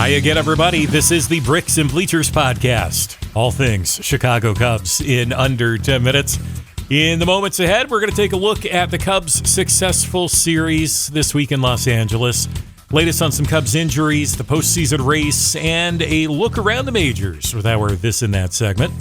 Hi again, everybody. This is the Bricks and Bleachers podcast. All things Chicago Cubs in under 10 minutes. In the moments ahead, we're going to take a look at the Cubs' successful series this week in Los Angeles. Latest on some Cubs injuries, the postseason race, and a look around the majors with our This and That segment.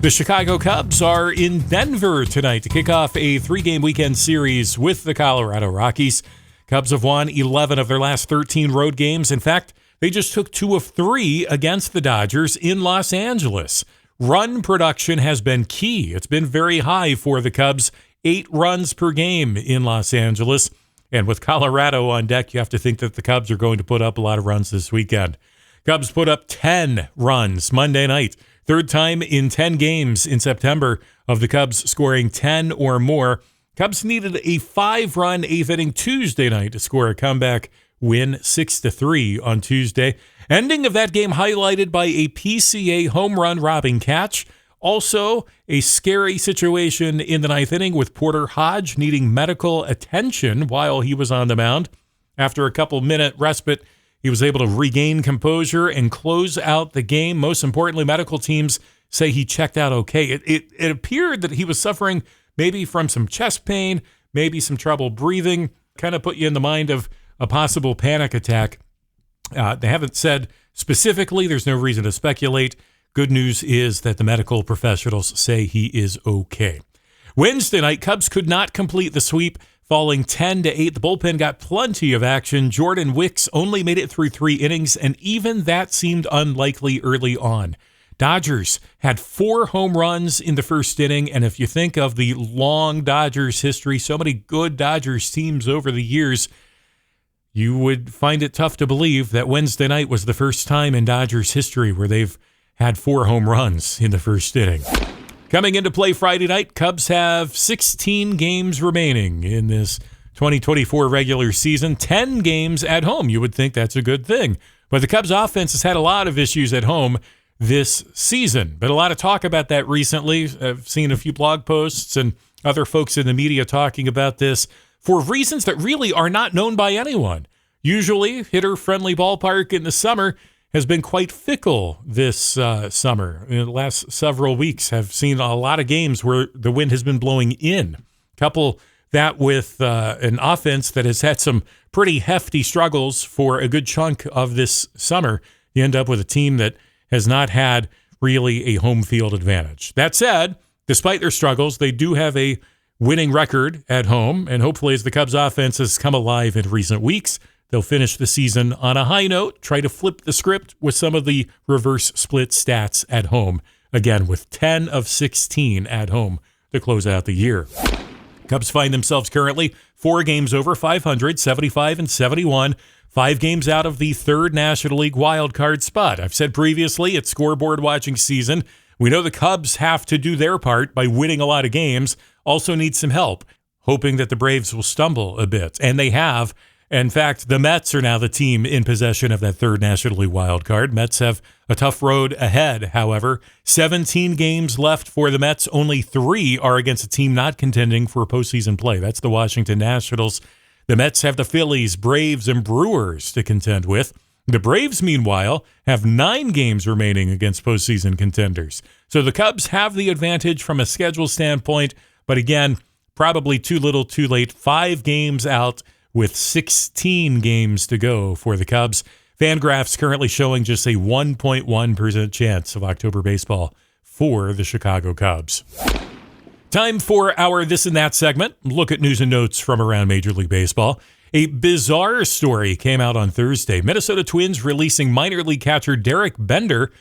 The Chicago Cubs are in Denver tonight to kick off a 3-game weekend series with the Colorado Rockies. Cubs have won 11 of their last 13 road games. In fact, they just took 2 of 3 against the Dodgers in Los Angeles. Run production has been key. It's been very high for the Cubs, 8 runs per game in Los Angeles. And with Colorado on deck, you have to think that the Cubs are going to put up a lot of runs this weekend. Cubs put up 10 runs Monday night. Third time in 10 games in September of the Cubs scoring 10 or more. Cubs needed a 5-run 8th inning Tuesday night to score a comeback win 6-3 on Tuesday. Ending of that game highlighted by a PCA home run robbing catch. Also, a scary situation in the 9th inning with Porter Hodge needing medical attention while he was on the mound. After a couple-minute respite, he was able to regain composure and close out the game. Most importantly, medical teams say he checked out okay. It appeared that he was suffering maybe from some chest pain, maybe some trouble breathing, kind of put you in the mind of a possible panic attack. They haven't said specifically. There's no reason to speculate. Good news is that the medical professionals say he is okay. Wednesday night, Cubs could not complete the sweep, falling 10-8. The bullpen got plenty of action. Jordan Wicks only made it through 3 innings, and even that seemed unlikely early on. Dodgers had 4 home runs in the first inning, and if you think of the long Dodgers history, so many good Dodgers teams over the years, you would find it tough to believe that Wednesday night was the first time in Dodgers history where they've had 4 home runs in the first inning. Coming into play Friday night, Cubs have 16 games remaining in this 2024 regular season, 10 games at home. You would think that's a good thing. But the Cubs offense has had a lot of issues at home this season. But a lot of talk about that recently. I've seen a few blog posts and other folks in the media talking about this for reasons that really are not known by anyone. Usually, hitter-friendly ballpark in the summer has been quite fickle this summer. In the last several weeks, have seen a lot of games where the wind has been blowing in. Couple that with an offense that has had some pretty hefty struggles for a good chunk of this summer. You end up with a team that has not had really a home field advantage. That said, despite their struggles, they do have a winning record at home, and hopefully as the Cubs offense has come alive in recent weeks, they'll finish the season on a high note, try to flip the script with some of the reverse split stats at home, again with 10 of 16 at home to close out the year. Cubs find themselves currently 4 games over 500, 75 and 71, 5 games out of the 3rd National League wildcard spot. I've said previously, it's scoreboard watching season. We know the Cubs have to do their part by winning a lot of games, also need some help, hoping that the Braves will stumble a bit. And they have. In fact, the Mets are now the team in possession of that 3rd National League wildcard. Mets have a tough road ahead, however. 17 games left for the Mets. Only 3 are against a team not contending for postseason play. That's the Washington Nationals. The Mets have the Phillies, Braves, and Brewers to contend with. The Braves, meanwhile, have 9 games remaining against postseason contenders. So the Cubs have the advantage from a schedule standpoint, but again, probably too little too late. 5 games out with 16 games to go for the Cubs. Fangraphs currently showing just a 1.1% chance of October baseball for the Chicago Cubs. Time for our This and That segment. Look at news and notes from around Major League Baseball. A bizarre story came out on Thursday. Minnesota Twins releasing minor league catcher Derek Bender.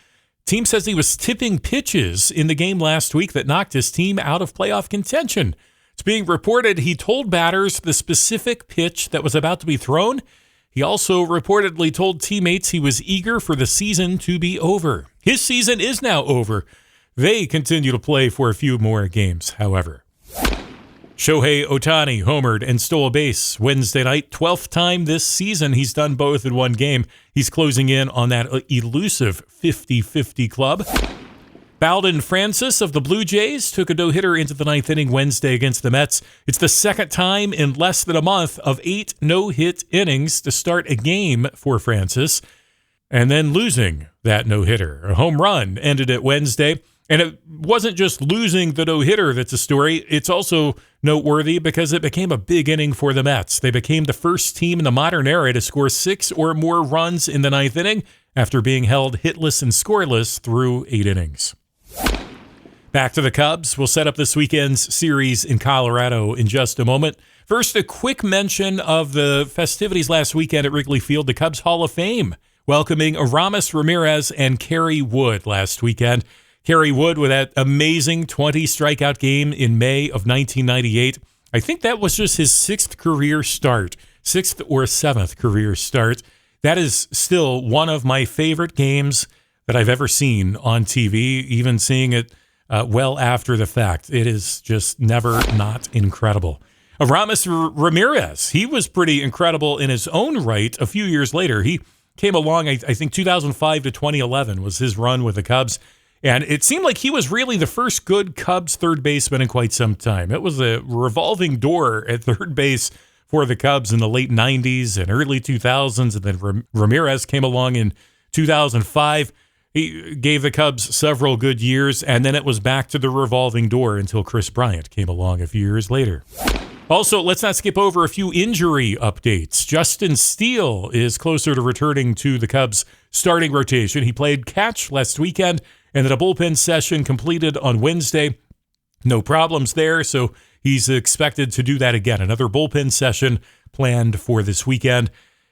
Team says he was tipping pitches in the game last week that knocked his team out of playoff contention. It's being reported he told batters the specific pitch that was about to be thrown. He also reportedly told teammates he was eager for the season to be over. His season is now over. They continue to play for a few more games, however. Shohei Ohtani homered and stole a base Wednesday night. 12th time this season he's done both in one game. He's closing in on that elusive 50-50 club. Bowden Francis of the Blue Jays took a no-hitter into the 9th inning Wednesday against the Mets. It's the second time in less than a month of 8 no-hit innings to start a game for Francis. and then losing that no-hitter. A home run ended it Wednesday. And it wasn't just losing the no-hitter that's a story. It's also noteworthy because it became a big inning for the Mets. They became the first team in the modern era to score 6 or more runs in the ninth inning after being held hitless and scoreless through 8 innings. Back to the Cubs. We'll set up this weekend's series in Colorado in just a moment. First, a quick mention of the festivities last weekend at Wrigley Field. The Cubs Hall of Fame welcoming Aramis Ramirez and Kerry Wood last weekend. Kerry Wood with that amazing 20 strikeout game in May of 1998. I think that was just his 6th or 7th career start. That is still one of my favorite games that I've ever seen on TV, even seeing it well after the fact. It is just never not incredible. Aramis Ramirez, he was pretty incredible in his own right a few years later. He came along, I think 2005 to 2011 was his run with the Cubs. And it seemed like he was really the first good Cubs third baseman in quite some time. It was a revolving door at third base for the Cubs in the late 90s and early 2000s. And then Ramirez came along in 2005. He gave the Cubs several good years, and then it was back to the revolving door until Chris Bryant came along a few years later. Also, let's not skip over a few injury updates. Justin Steele is closer to returning to the Cubs starting rotation. He played catch last weekend, and then a bullpen session completed on Wednesday. No problems there, so he's expected to do that again. Another bullpen session planned for this weekend.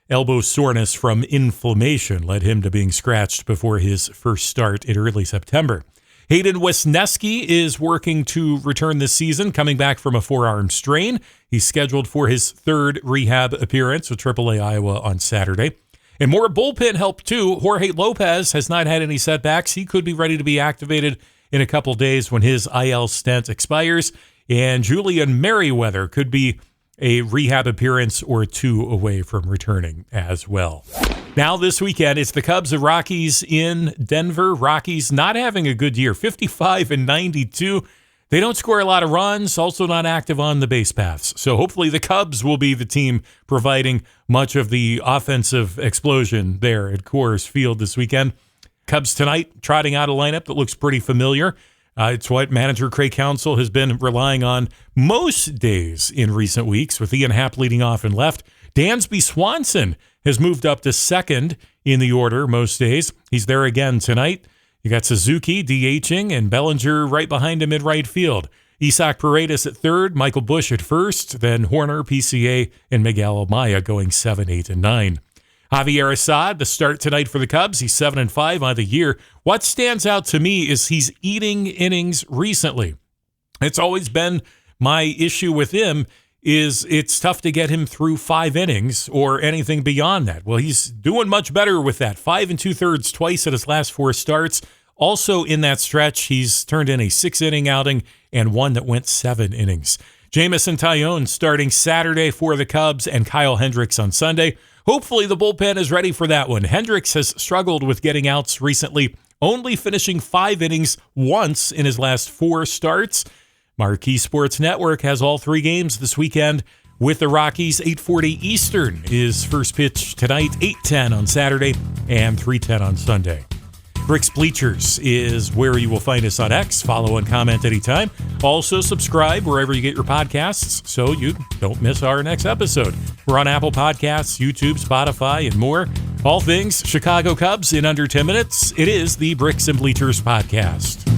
Elbow soreness from inflammation led him to being scratched before his first start in early September. Hayden Wesneski is working to return this season, coming back from a forearm strain. He's scheduled for his 3rd rehab appearance with AAA Iowa on Saturday. And more bullpen help, too. Jorge Lopez has not had any setbacks. He could be ready to be activated in a couple days when his IL stent expires. And Julian Merriweather could be a rehab appearance or 2 away from returning as well. Now this weekend, it's the Cubs and Rockies in Denver. Rockies not having a good year, 55-92. They don't score a lot of runs, also not active on the base paths. So hopefully the Cubs will be the team providing much of the offensive explosion there at Coors Field this weekend. Cubs tonight trotting out a lineup that looks pretty familiar. It's what manager Craig Counsell has been relying on most days in recent weeks, with Ian Happ leading off in left. Dansby Swanson has moved up to second in the order most days. He's there again tonight. You got Suzuki DHing and Bellinger right behind him in right field. Isaac Paredes at third, Michael Busch at first, then Horner, PCA, and Miguel Amaya going 7, 8, and 9. Javier Assad, the start tonight for the Cubs. He's 7-5 on the year. What stands out to me is he's eating innings recently. It's always been my issue with him is it's tough to get him through 5 innings or anything beyond that. Well, he's doing much better with that. 5 2/3 twice at his last 4 starts. Also in that stretch, he's turned in a 6-inning outing and one that went 7 innings. Jamison Tyone starting Saturday for the Cubs and Kyle Hendricks on Sunday. Hopefully the bullpen is ready for that one. Hendricks has struggled with getting outs recently, only finishing 5 innings once in his last 4 starts. Marquee Sports Network has all 3 games this weekend with the Rockies. 8:40 Eastern is first pitch tonight, 8:10 on Saturday, and 3:10 on Sunday. Bricks Bleachers is where you will find us on X. Follow and comment anytime. Also subscribe wherever you get your podcasts so you don't miss our next episode. We're on Apple Podcasts, YouTube, Spotify, and more. All things Chicago Cubs in under 10 minutes. It is the Bricks and Bleachers podcast.